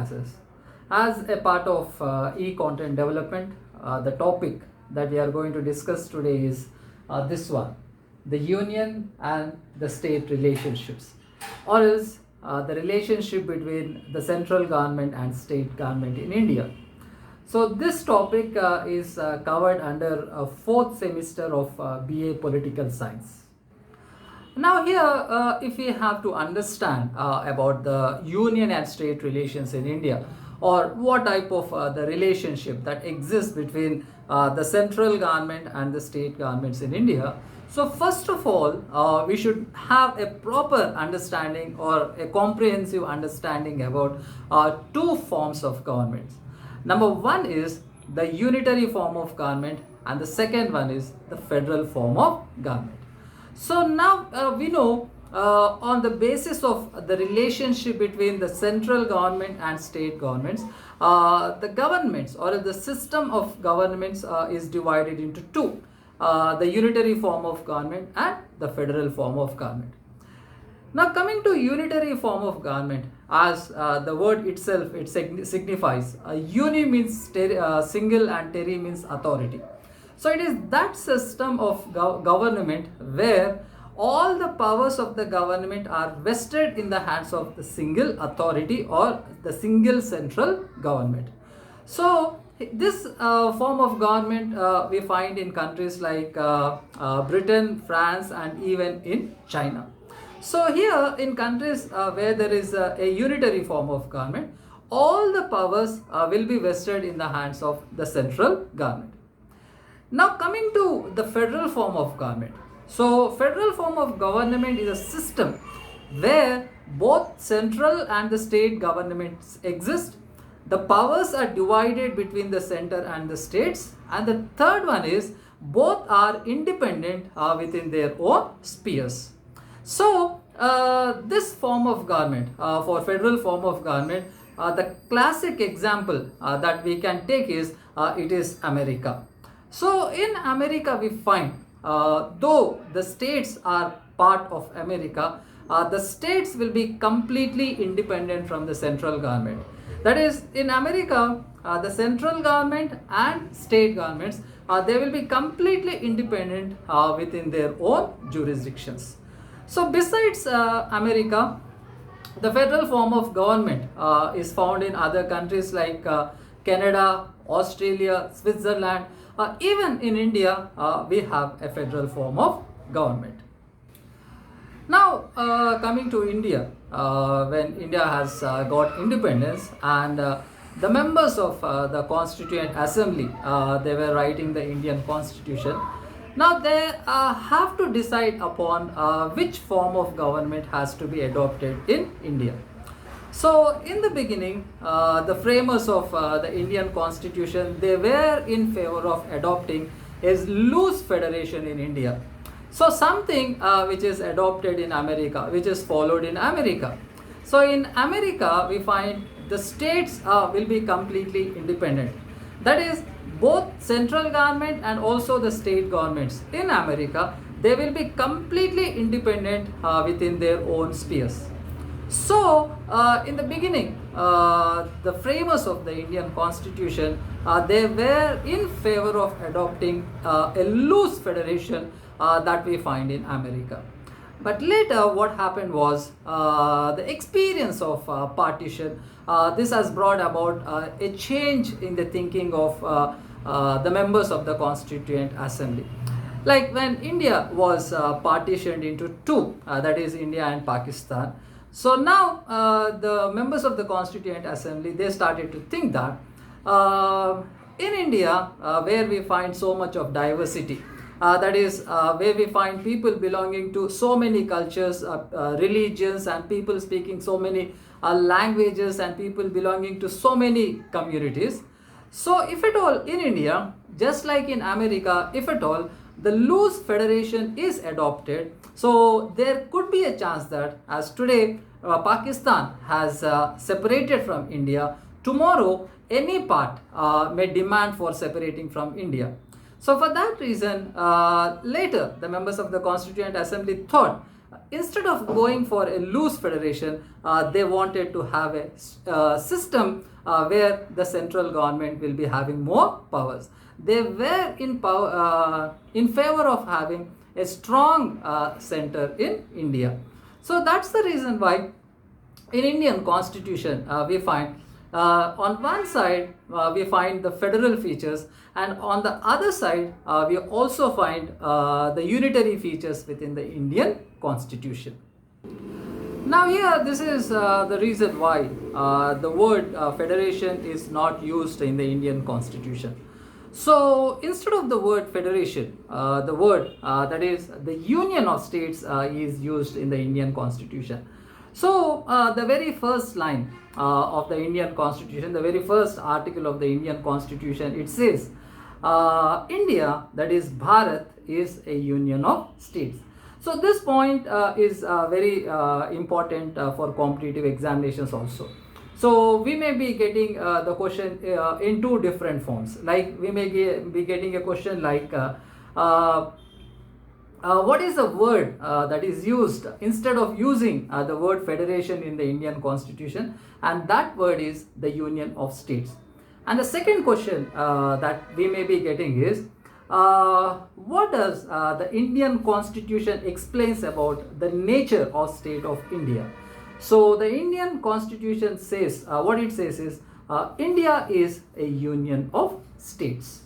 classes. As a part of e-content development, the topic that we are going to discuss today is this one: the union and the state relationships, or else the relationship between the central government and state government in India. So this topic is covered under a fourth semester of BA Political Science. Now here, if we have to understand about the union and state relations in India, or what type of the relationship that exists between the central government and the state governments in India. So first of all, we should have a proper understanding or a comprehensive understanding about two forms of governments. Number one is the unitary form of government, and the second one is the federal form of government. So now we know on the basis of the relationship between the central government and state governments, the governments or the system of governments is divided into two: the unitary form of government and the federal form of government. Now coming to unitary form of government, as the word itself it signifies, uni means single and teri means authority. So it is that system of government where all the powers of the government are vested in the hands of the single authority or the single central government. So this form of government we find in countries like Britain, France, and even in China. So here in countries where there is a unitary form of government, all the powers will be vested in the hands of the central government. Now coming to the federal form of government. So federal form of government is a system where both central and the state governments exist. The powers are divided between the center and the states, and the third one is both are independent within their own spheres. So this form of government, for federal form of government, the classic example that we can take is it is America. So in America we find, though the states are part of America, the states will be completely independent from the central government. That is, in America, the central government and state governments, they will be completely independent within their own jurisdictions. So besides America, the federal form of government is found in other countries like Canada, Australia, Switzerland. Even in India, we have a federal form of government. Now coming to India, when India has got independence, and the members of the Constituent Assembly, they were writing the Indian Constitution. Now they have to decide upon which form of government has to be adopted in India. So in the beginning, the framers of the Indian Constitution, they were in favor of adopting a loose federation in India. So something which is adopted in America, which is followed in America. So in America, we find the states will be completely independent. That is, both central government and also the state governments in America, they will be completely independent within their own spheres. So in the beginning, the framers of the Indian Constitution, they were in favor of adopting a loose federation that we find in America. But later what happened was the experience of partition, this has brought about a change in the thinking of the members of the Constituent Assembly. Like when India was partitioned into two, that is India and Pakistan. So now the members of the Constituent Assembly, they started to think that in India, where we find so much of diversity, that is where we find people belonging to so many cultures, religions, and people speaking so many languages, and people belonging to so many communities. So if at all in India, just like in America, if at all the loose federation is adopted, so there could be a chance that as today Pakistan has separated from India, tomorrow any part may demand for separating from India. So for that reason, later the members of the Constituent Assembly thought instead of going for a loose federation, they wanted to have a system where the central government will be having more powers. They were in favor of having a strong center in India. So that's the reason why in Indian constitution we find on one side we find the federal features, and on the other side we also find the unitary features within the Indian constitution. Now here, this is the reason why the word federation is not used in the Indian constitution. So instead of the word federation, the word that is the union of states is used in the Indian constitution. So the very first line of the Indian constitution, the very first article of the Indian constitution, it says India, that is Bharat, is a union of states. So this point is very important for competitive examinations also. So we may be getting the question in two different forms. Like we may be getting a question like what is the word that is used instead of using the word federation in the Indian constitution, and that word is the union of states. And the second question that we may be getting is what does the Indian constitution explains about the nature of state of India. So the Indian constitution says, what it says is India is a union of states.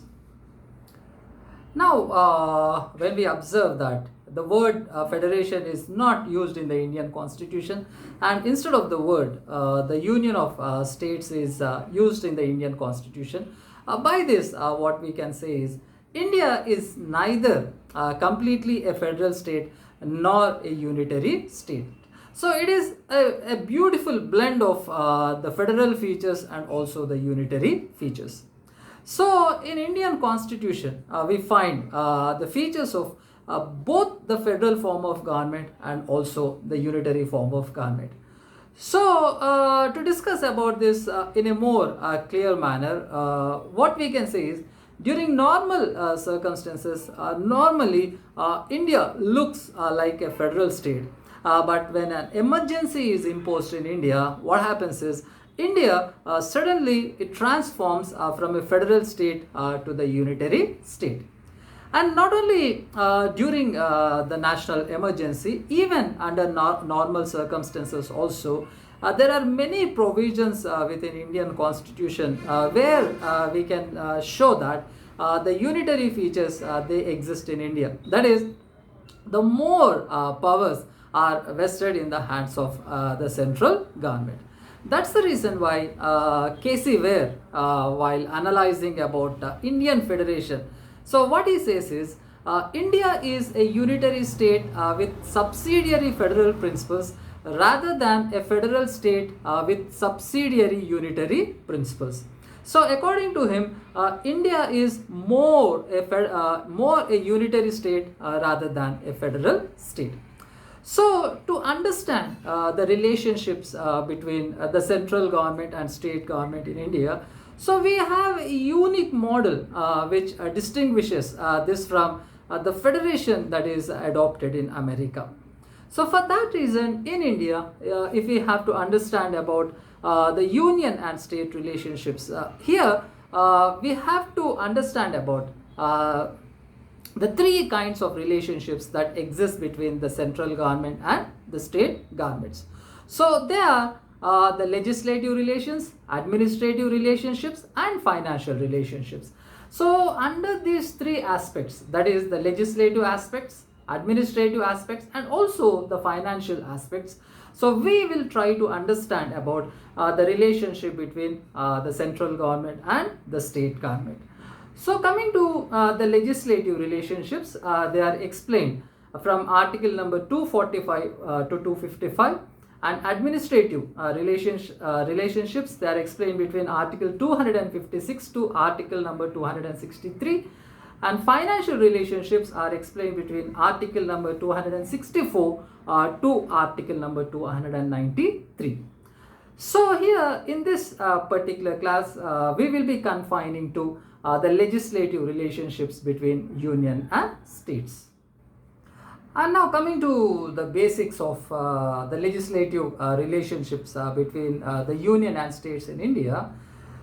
Now when we observe that the word federation is not used in the Indian constitution, and instead of the word the union of states is used in the Indian constitution, by this what we can say is India is neither completely a federal state nor a unitary state. So it is a beautiful blend of the federal features and also the unitary features. So in Indian constitution we find the features of both the federal form of government and also the unitary form of government. So to discuss about this in a more clear manner, what we can say is during normal circumstances, normally India looks like a federal state. But when an emergency is imposed in India, what happens is India suddenly it transforms from a federal state to the unitary state. And not only during the national emergency, even under normal circumstances also, there are many provisions within Indian constitution where we can show that the unitary features they exist in India. That is, the more powers are vested in the hands of the central government. That's the reason why K.C. Ware, while analyzing about Indian Federation, so what he says is India is a unitary state with subsidiary federal principles rather than a federal state with subsidiary unitary principles. So according to him, India is more a unitary state rather than a federal state. So to understand the relationships between the central government and state government in India, so we have a unique model which distinguishes this from the federation that is adopted in America. So for that reason, in India, if we have to understand about the union and state relationships, here we have to understand about the three kinds of relationships that exist between the central government and the state governments. So they are the legislative relations, administrative relationships, and financial relationships. So under these three aspects, that is the legislative aspects, administrative aspects, and also the financial aspects, so we will try to understand about the relationship between the central government and the state government. So coming to the legislative relationships, they are explained from article number 245 to 255, and administrative relationships, they are explained between article 256 to article number 263, and financial relationships are explained between article number 264 to article number 293. So here in this particular class, we will be confining to the legislative relationships between union and states. And now coming to the basics of the legislative relationships between the union and states in India.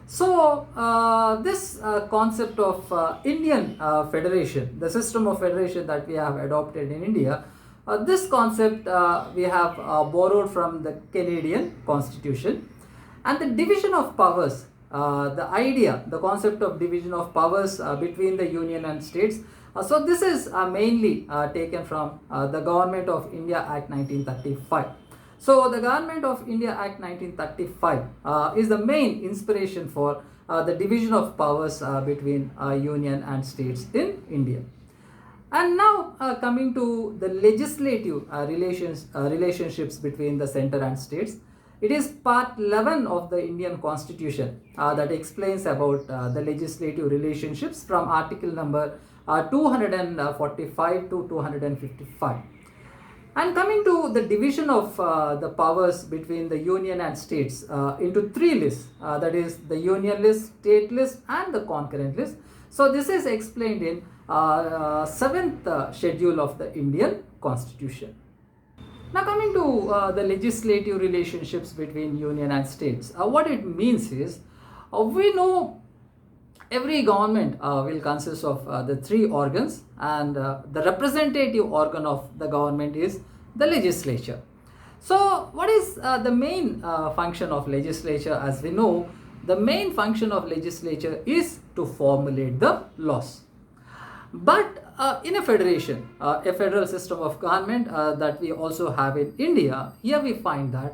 So this concept of Indian federation, the system of federation that we have adopted in India, this concept we have borrowed from the Canadian Constitution. And the division of powers, the concept of division of powers between the union and states. So this is mainly taken from the Government of India Act 1935. So the Government of India Act 1935 is the main inspiration for the division of powers between union and states in India. And now coming to the legislative relationships between the center and states. It is part 11 of the Indian Constitution that explains about the legislative relationships from article number 245 to 255. And coming to the division of the powers between the union and states into three lists, that is the union list, state list and the concurrent list. So this is explained in 7th schedule of the Indian Constitution. Now coming to the legislative relationships between union and states, what it means is we know every government will consist of the three organs, and the representative organ of the government is the legislature. So what is the main function of legislature? As we know, the main function of legislature is to formulate the laws. But in a federation, a federal system of government that we also have in India, here we find that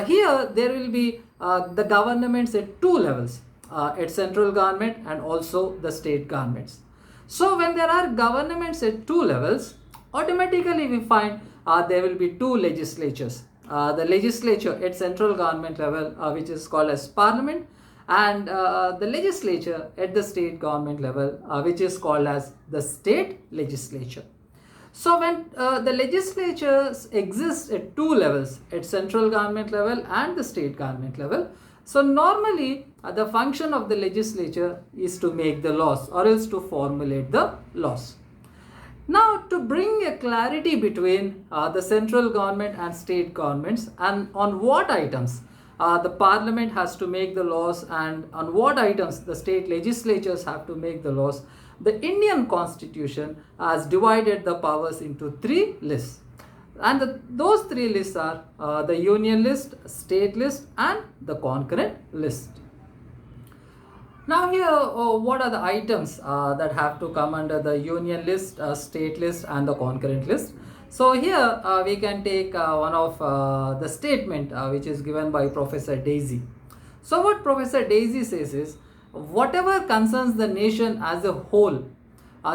here there will be the governments at two levels, at central government and also the state governments. So when there are governments at two levels, automatically we find there will be two legislatures. The legislature at central government level, which is called as parliament, and the legislature at the state government level, which is called as the state legislature. So when the legislatures exist at two levels, at central government level and the state government level, so normally the function of the legislature is to make the laws or else to formulate the laws. Now, to bring a clarity between the central government and state governments, and on what items the parliament has to make the laws and on what items the state legislatures have to make the laws, the Indian Constitution has divided the powers into three lists. And those three lists are the union list, state list and the concurrent list. Now here, what are the items that have to come under the union list, state list and the concurrent list? So here we can take one of the statement which is given by Professor Daisy. So what Professor Daisy says is, whatever concerns the nation as a whole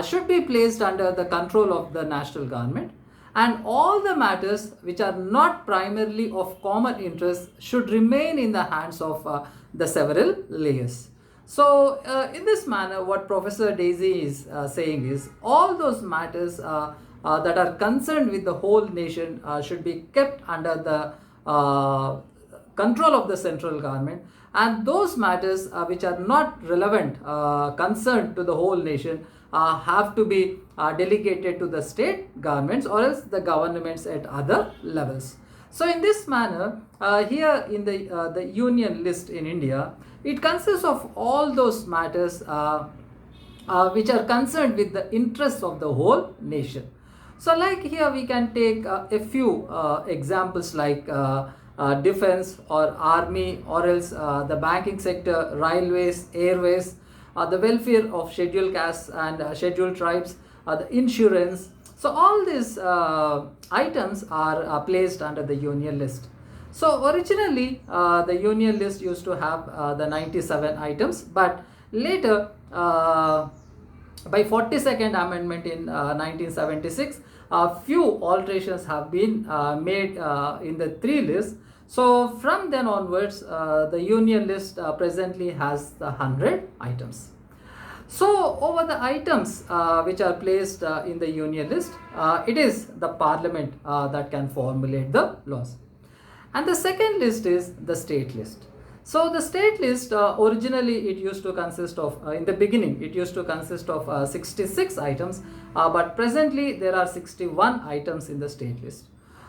should be placed under the control of the national government, and all the matters which are not primarily of common interest should remain in the hands of the several layers. So in this manner, what Professor Daisy is saying is, all those matters that are concerned with the whole nation should be kept under the control of the central government, and those matters which are not relevant, concerned to the whole nation, have to be delegated to the state governments or else the governments at other levels. So in this manner, here in the union list in India, it consists of all those matters which are concerned with the interests of the whole nation. So like here we can take a few examples like defense or army, or else the banking sector, railways, airways, the welfare of scheduled castes and scheduled tribes, the insurance. So all these items are placed under the union list. So originally the union list used to have the 97 items, but later by 42nd amendment in 1976, a few alterations have been made in the three lists. So from then onwards, the union list presently has the 100 items. So over the items which are placed in the union list, it is the parliament that can formulate the laws. And the second list is the state list. So the state list originally it used to consist of, in the beginning it used to consist of 66 items, but presently there are 61 items in the state list.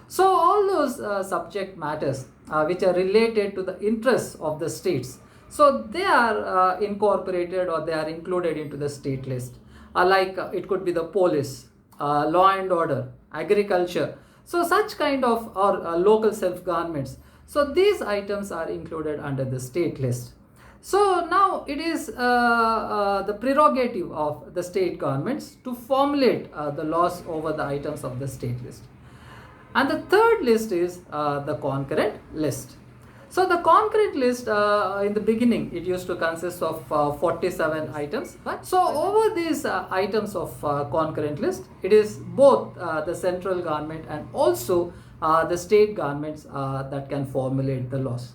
So all those subject matters which are related to the interests of the states, so they are incorporated or they are included into the state list. Like it could be the police, law and order, agriculture, so such kind of, or local self-governments. So these items are included under the state list. So now it is the prerogative of the state governments to formulate the laws over the items of the state list. And the third list is the concurrent list. So the concurrent list in the beginning it used to consist of 47 items. But so over these items of concurrent list, it is both the central government and also the state governments that can formulate the laws.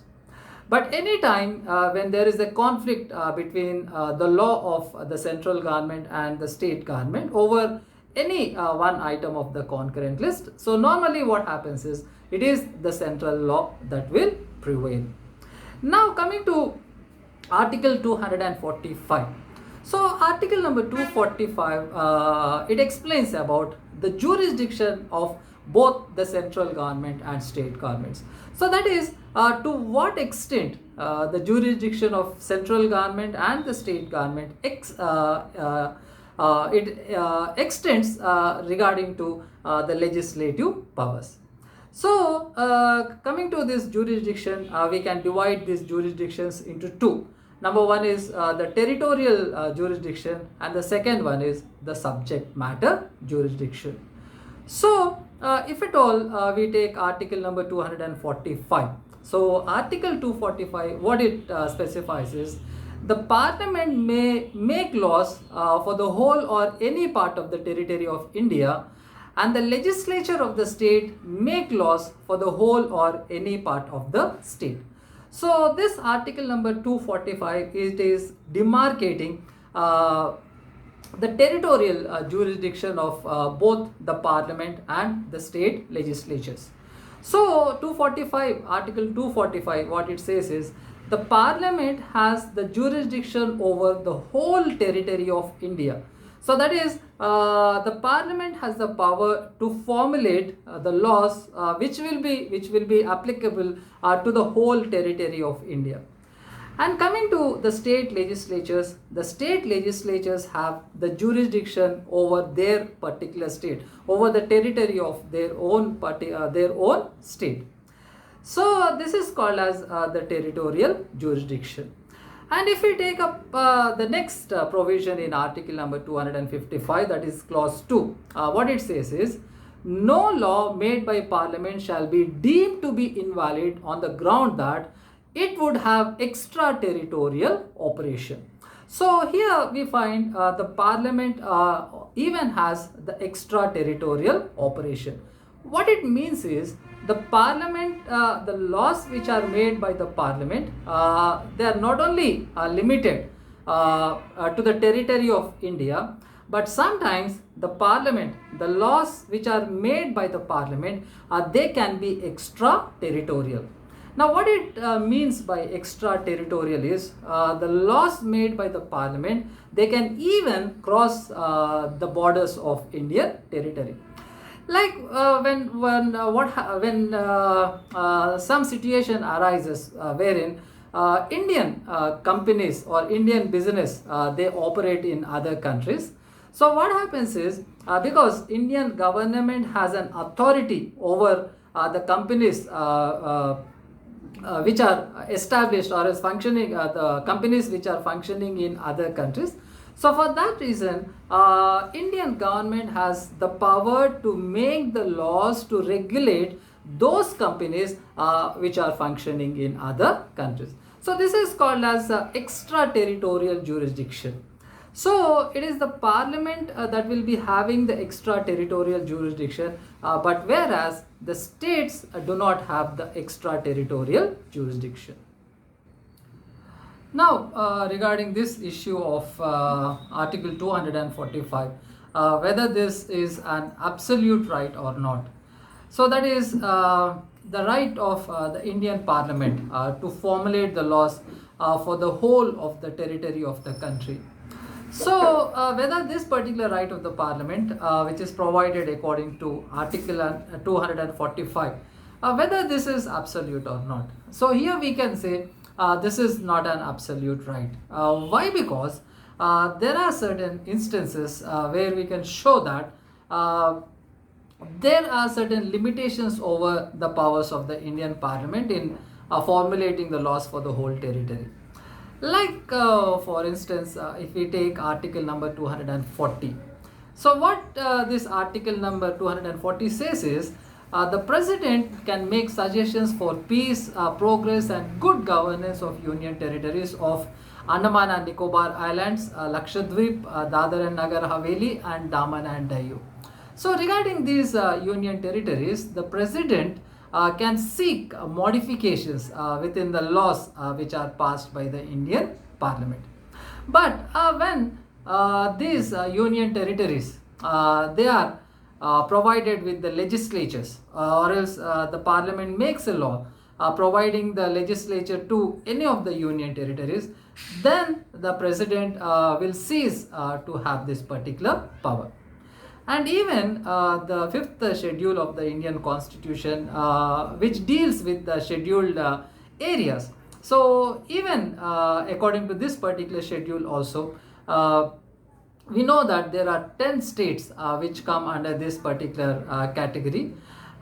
But anytime when there is a conflict between the law of the central government and the state government over any one item of the concurrent list, so normally what happens is it is the central law that will prevail. Now coming to Article 245. So Article number 245, it explains about the jurisdiction of both the central government and state governments. So that is to what extent the jurisdiction of central government and the state government extends regarding to the legislative powers. So coming to this jurisdiction, we can divide these jurisdictions into two. Number one is the territorial jurisdiction, and the second one is the subject matter jurisdiction. So if at all we take article number 245. So article 245, what it specifies is the parliament may make laws for the whole or any part of the territory of India, and the legislature of the state make laws for the whole or any part of the state. So this article number 245, it is demarcating the territorial jurisdiction of both the parliament and the state legislatures. So 245, article 245, what it says is the parliament has the jurisdiction over the whole territory of India. So that is the parliament has the power to formulate the laws which will be applicable to the whole territory of India. And coming to the state legislatures have the jurisdiction over their particular state, over the territory of their own state. So this is called as the territorial jurisdiction. And if we take up the next provision in article number 255, that is clause 2, what it says is, no law made by parliament shall be deemed to be invalid on the ground that it would have extraterritorial operation. So here we find the parliament even has the extraterritorial operation. What it means is the parliament, the laws which are made by the parliament, they are not only limited to the territory of India, but sometimes the parliament, the laws which are made by the parliament, they can be extraterritorial. Now what it means by extraterritorial is the laws made by the parliament, they can even cross the borders of Indian territory. Like when some situation arises wherein Indian companies or Indian business they operate in other countries. So what happens is because Indian government has an authority over the companies which are established or is functioning, the companies which are functioning in other countries. So for that reason, Indian government has the power to make the laws to regulate those companies which are functioning in other countries. So this is called as extraterritorial jurisdiction. So it is the parliament that will be having the extraterritorial jurisdiction, but whereas the states do not have the extraterritorial jurisdiction. Now regarding this issue of article 245, whether this is an absolute right or not. So that is the right of the Indian Parliament to formulate the laws for the whole of the territory of the country. So, whether this particular right of the Parliament, which is provided according to Article 245, whether this is absolute or not. So, here we can say this is not an absolute right. Why? Because there are certain instances where we can show that there are certain limitations over the powers of the Indian Parliament in formulating the laws for the whole territory. Like, for instance, if we take article number 240. So, what this article number 240 says is the president can make suggestions for peace, progress, and good governance of union territories of Andaman and Nicobar Islands, Lakshadweep, Dadar and Nagar Haveli, and Daman and Diu. So, regarding these union territories, the president can seek modifications within the laws which are passed by the Indian Parliament. But when these union territories they are provided with the legislatures, or else the Parliament makes a law providing the legislature to any of the union territories, then the president will cease to have this particular power. And even the fifth schedule of the Indian Constitution, which deals with the scheduled areas. So, even according to this particular schedule also, we know that there are 10 states which come under this particular category,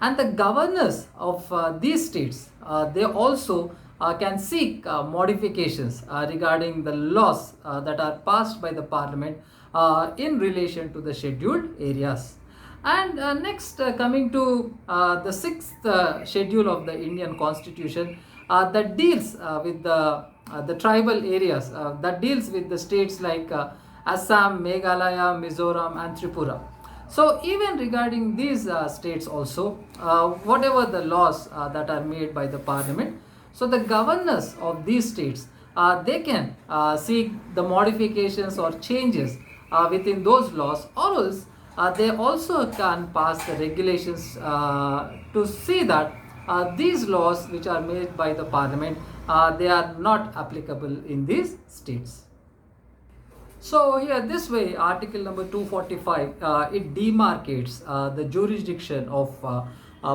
and the governors of these states, they also can seek modifications regarding the laws that are passed by the Parliament in relation to the scheduled areas. And next, coming to the sixth schedule of the Indian Constitution, that deals with the tribal areas, that deals with the states like Assam, Meghalaya, Mizoram, and Tripura. So, even regarding these states also, whatever the laws that are made by the Parliament, so the governors of these states, they can seek the modifications or changes within those laws, or else they also can pass the regulations to see that these laws which are made by the Parliament, they are not applicable in these states. So here this way, article number 245, it demarcates the jurisdiction of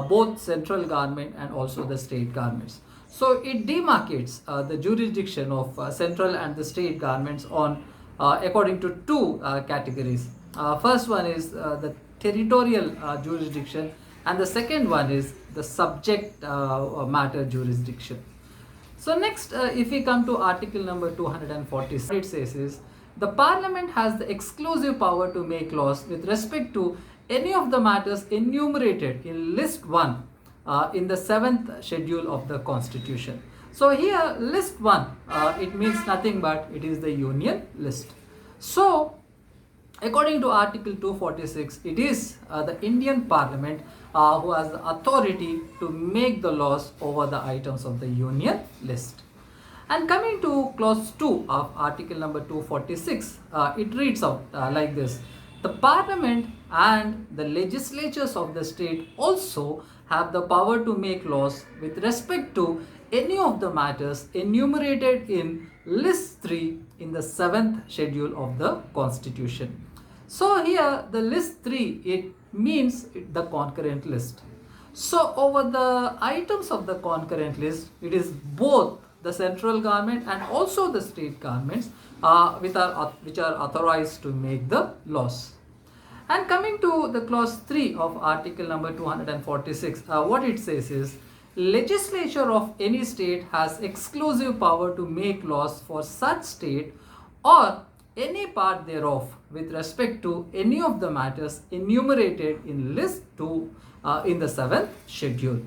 both central government and also the state governments. So it demarcates the jurisdiction of central and the state governments on according to two categories. First one is the territorial jurisdiction, and the second one is the subject matter jurisdiction. So next, if we come to article number 246, it says is the Parliament has the exclusive power to make laws with respect to any of the matters enumerated in list 1 in the 7th schedule of the Constitution. So here list 1, it means nothing but it is the union list. So according to article 246, it is the Indian Parliament who has the authority to make the laws over the items of the union list. And coming to clause 2 of article number 246, it reads out like this: the Parliament and the legislatures of the state also have the power to make laws with respect to any of the matters enumerated in list 3 in the 7th schedule of the Constitution. So here the list 3, it means the concurrent list. So over the items of the concurrent list, it is both the central government and also the state governments which are authorized to make the laws. And coming to the clause 3 of article number 246, what it says is legislature of any state has exclusive power to make laws for such state or any part thereof with respect to any of the matters enumerated in list 2 in the 7th schedule.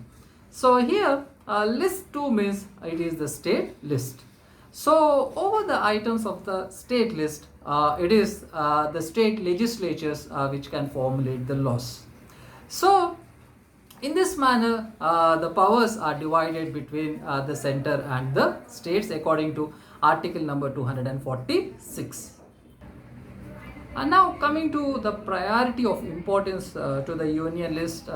So here list 2 means it is the state list. So over the items of the state list, it is the state legislatures which can formulate the laws. So in this manner, the powers are divided between the center and the states according to article number 246. And now coming to the priority of importance to the union list,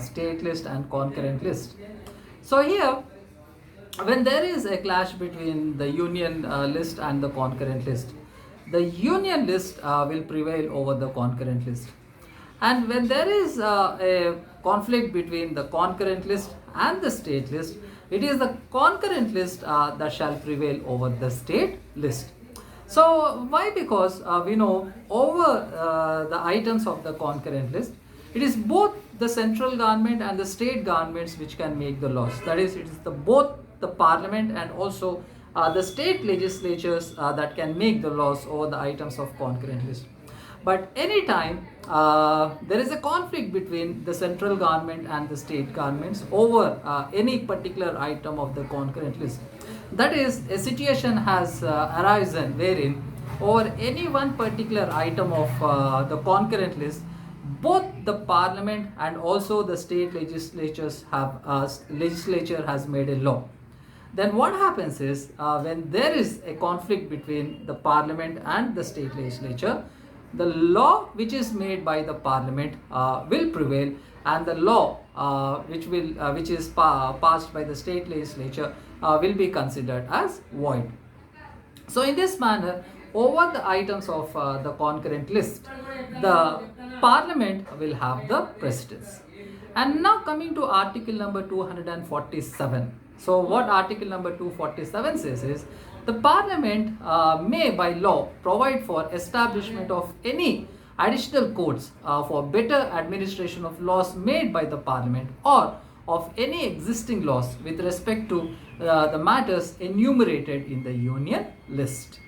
state list and concurrent list. So here, when there is a clash between the union list and the concurrent list, the union list will prevail over the concurrent list. And when there is a conflict between the concurrent list and the state list, it is the concurrent list that shall prevail over the state list. So why? Because we know over the items of the concurrent list, it is both the central government and the state governments which can make the laws. That is, it is both the parliament and also the state legislatures that can make the laws over the items of concurrent list. But anytime there is a conflict between the central government and the state governments over any particular item of the concurrent list, that is, a situation has arisen wherein over any one particular item of the concurrent list, both the parliament and also the state legislatures legislature has made a law. Then what happens is when there is a conflict between the parliament and the state legislature, the law which is made by the parliament will prevail, and the law which is passed by the state legislature will be considered as void. So in this manner, over the items of the concurrent list, the parliament will have the precedence. And now coming to article number 247. So what article number 247 says is, the parliament may by law provide for establishment of any additional codes for better administration of laws made by the parliament, or of any existing laws with respect to the matters enumerated in the union list.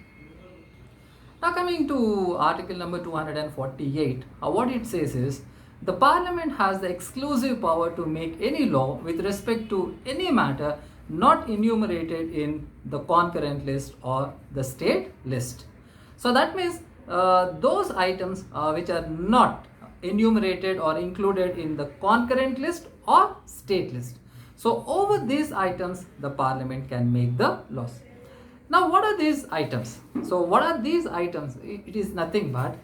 Now coming to article number 248, what it says is, the parliament has the exclusive power to make any law with respect to any matter not enumerated in the concurrent list or the state list. So that means those items which are not enumerated or included in the concurrent list or state list. So over these items, the parliament can make the laws. Now what are these items? So what are these items? It is nothing but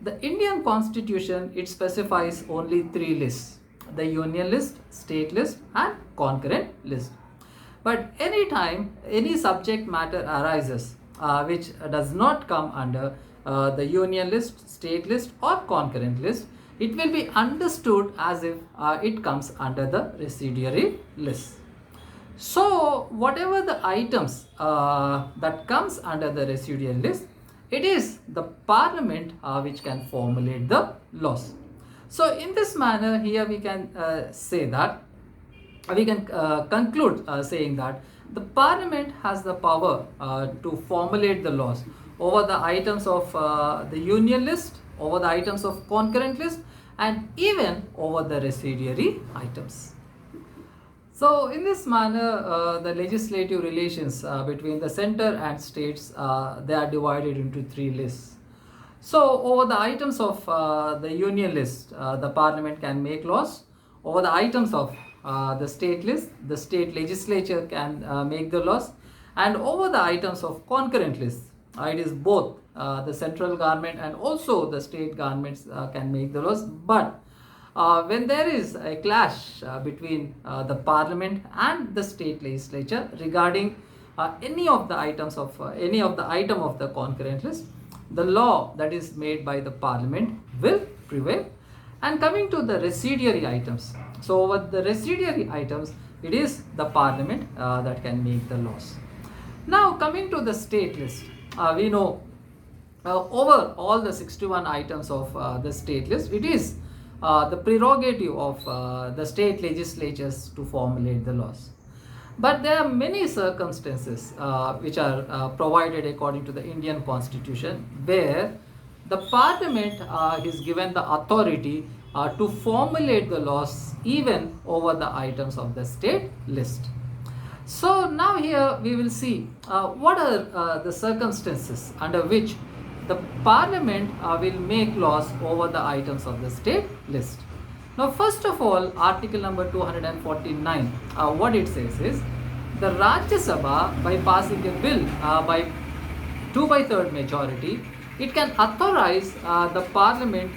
the Indian constitution, it specifies only three lists: the union list, state list and concurrent list. But anytime any subject matter arises which does not come under the union list, state list or concurrent list, it will be understood as if it comes under the residuary list. So whatever the items that comes under the residual list, it is the parliament which can formulate the laws. So in this manner, here we can say that we can conclude saying that the parliament has the power to formulate the laws over the items of the union list, over the items of concurrent list and even over the residuary items. So in this manner, the legislative relations between the center and states, they are divided into three lists. So over the items of the union list, the parliament can make laws. Over the items of the state list, the state legislature can make the laws. And over the items of concurrent list, it is both the central government and also the state governments can make the laws. But when there is a clash between the parliament and the state legislature regarding any of the items of any of the item of the concurrent list, the law that is made by the parliament will prevail. And coming to the residuary items, so over the residuary items, it is the parliament that can make the laws. Now coming to the state list, we know over all the 61 items of the state list, it is the prerogative of the state legislatures to formulate the laws. But there are many circumstances which are provided according to the Indian Constitution, where the parliament is given the authority to formulate the laws even over the items of the state list. So now here we will see what are the circumstances under which the parliament will make laws over the items of the state list. Now first of all, article number 249, what it says is, the Rajya Sabha, by passing a bill by 2/3 majority, it can authorize the parliament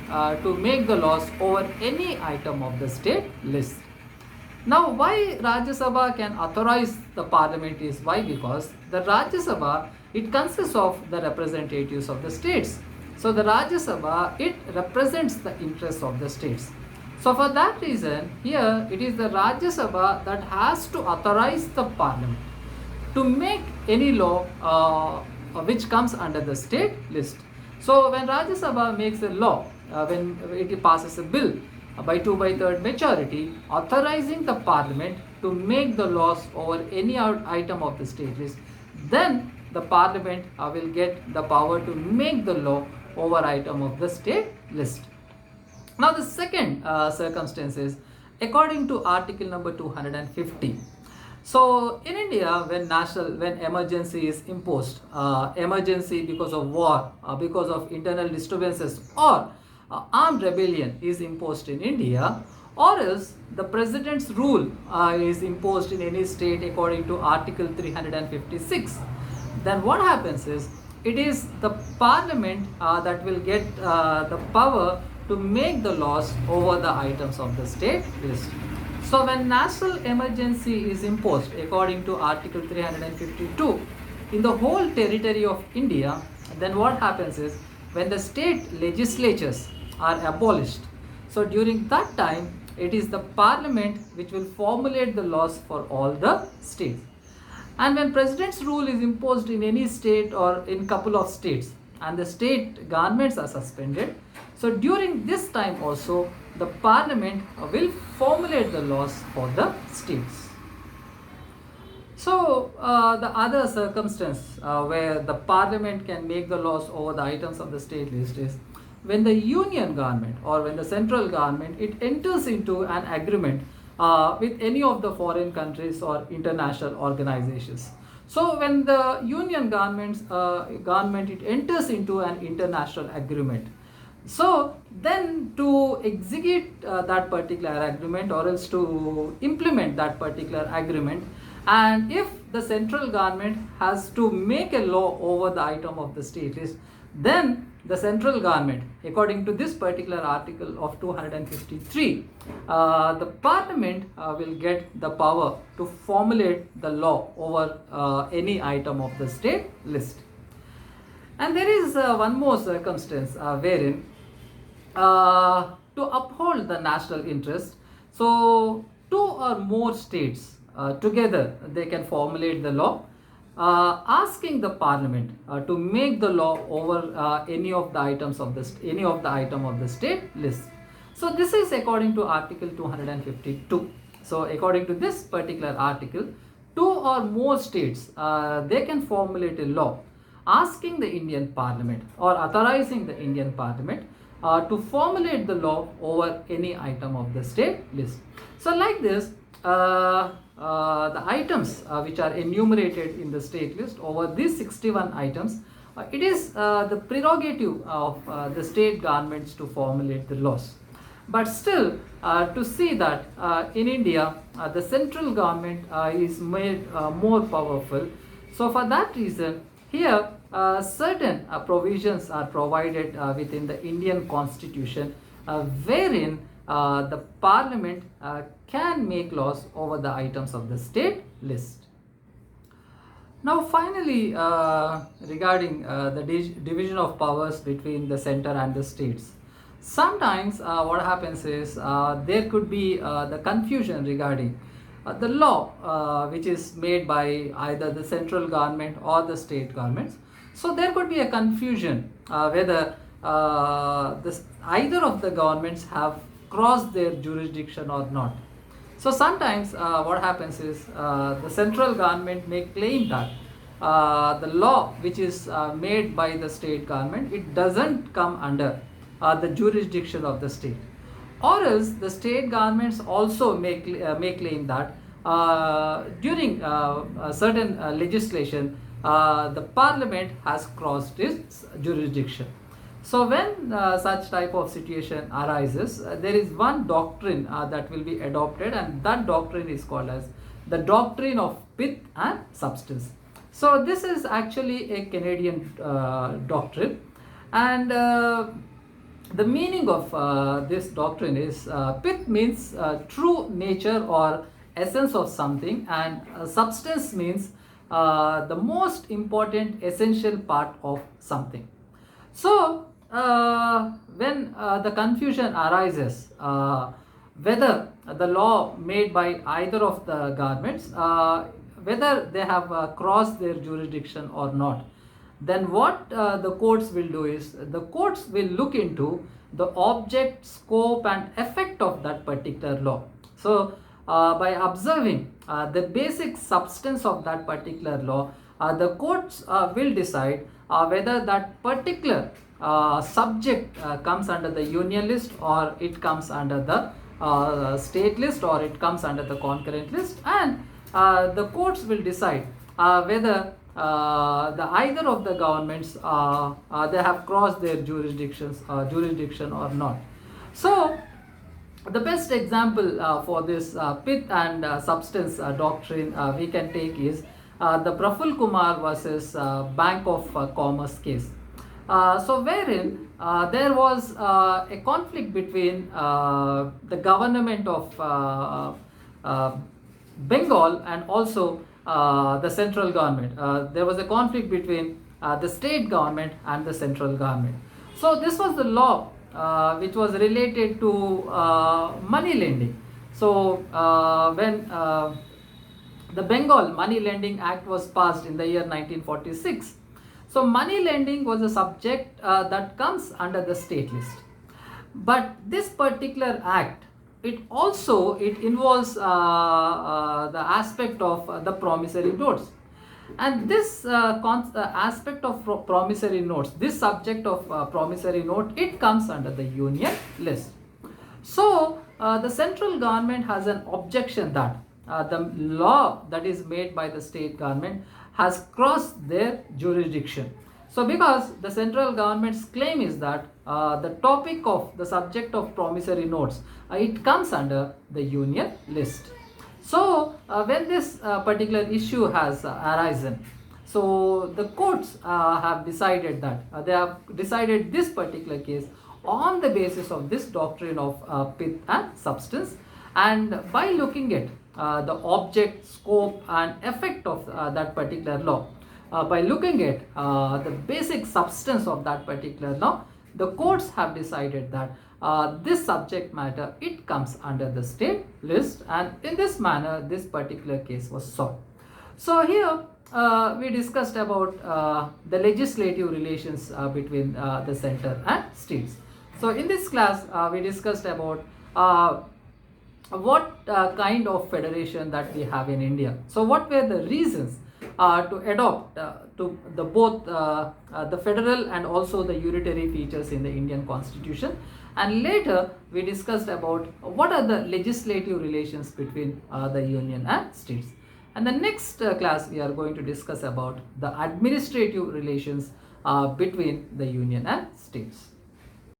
to make the laws over any item of the state list. Now, why Rajya Sabha can authorize the parliament is why? Because the Rajya Sabha, it consists of the representatives of the states. So the Rajya Sabha, it represents the interests of the states. So for that reason, here it is the Rajya Sabha that has to authorize the parliament to make any law which comes under the state list. So when Rajya Sabha makes a law, when it passes a bill by 2/3 majority, authorizing the parliament to make the laws over any item of the state list, then the parliament will get the power to make the law over item of the state list. Now the second circumstance is according to article number 250. So in India, when emergency is imposed, emergency because of war, because of internal disturbances, or armed rebellion is imposed in India, or else the president's rule is imposed in any state according to article 356, then what happens is it is the parliament that will get the power to make the laws over the items of the state list. So when national emergency is imposed according to article 352 in the whole territory of India, then what happens is when the state legislatures are abolished, so during that time it is the parliament which will formulate the laws for all the states. And when president's rule is imposed in any state or in couple of states and the state governments are suspended, so during this time also the parliament will formulate the laws for the states. So the other circumstance where the parliament can make the laws over the items of the state list is when the union government or when the central government it enters into an agreement with any of the foreign countries or international organizations. So when the union government it enters into an international agreement, so then to execute that particular agreement or else to implement that particular agreement, and if the central government has to make a law over the item of the state list, then the central government, according to this particular article of 253, the parliament will get the power to formulate the law over any item of the state list. And there is one more circumstance wherein to uphold the national interest, so two or more states together they can formulate the law asking the parliament to make the law over any of the items of the state list. So this is according to article 252. So according to this particular article, two or more states they can formulate a law asking the Indian parliament or authorizing the Indian parliament to formulate the law over any item of the state list. So like this, the items which are enumerated in the state list, over these 61 items, it is the prerogative of the state governments to formulate the laws. But still, to see that in India, the central government is made more powerful. So for that reason, here certain provisions are provided within the Indian constitution wherein the parliament can make laws over the items of the state list. Now finally, regarding the division of powers between the center and the states, sometimes what happens is there could be the confusion regarding the law which is made by either the central government or the state governments. So there could be a confusion whether either of the governments have crossed their jurisdiction or not. So sometimes what happens is the central government may claim that the law which is made by the state government, it doesn't come under the jurisdiction of the state. Or else the state governments also may claim that during certain legislation the parliament has crossed its jurisdiction. So when such type of situation arises, there is one doctrine that will be adopted, and that doctrine is called as the doctrine of pith and substance. So this is actually a Canadian doctrine, and the meaning of this doctrine is pith means true nature or essence of something, and substance means the most important essential part of something. So, when the confusion arises whether the law made by either of the governments, whether they have crossed their jurisdiction or not, then what the courts will do is the courts will look into the object, scope, and effect of that particular law. So, by observing the basic substance of that particular law, the courts will decide whether that particular subject comes under the union list, or it comes under the state list, or it comes under the concurrent list, and the courts will decide whether the either of the governments they have crossed their jurisdiction or not. So the best example for this pith and substance doctrine we can take is the Praful Kumar versus Bank of Commerce case. So wherein there was a conflict between the government of Bengal and also the central government. There was a conflict between the state government and the central government. So this was the law which was related to money lending. So when the Bengal Money Lending Act was passed in the year 1946, so money lending was a subject that comes under the state list. But this particular act, it involves the aspect of the promissory notes, and this aspect of promissory notes, this subject of promissory note, it comes under the union list. So the central government has an objection that the law that is made by the state government has crossed their jurisdiction. So because the central government's claim is that the topic of the subject of promissory notes, it comes under the union list. So when this particular issue has arisen, so the courts have decided that they have decided this particular case on the basis of this doctrine of pith and substance, and by looking at the object, scope, and effect of that particular law, by looking at the basic substance of that particular law, the courts have decided that this subject matter, it comes under the state list, and in this manner this particular case was solved. So here we discussed about the legislative relations between the center and states. So in this class we discussed about what kind of federation that we have in India. So what were the reasons to adopt to the both the federal and also the unitary features in the Indian Constitution, and later we discussed about what are the legislative relations between the union and states. And the next class we are going to discuss about the administrative relations between the union and states.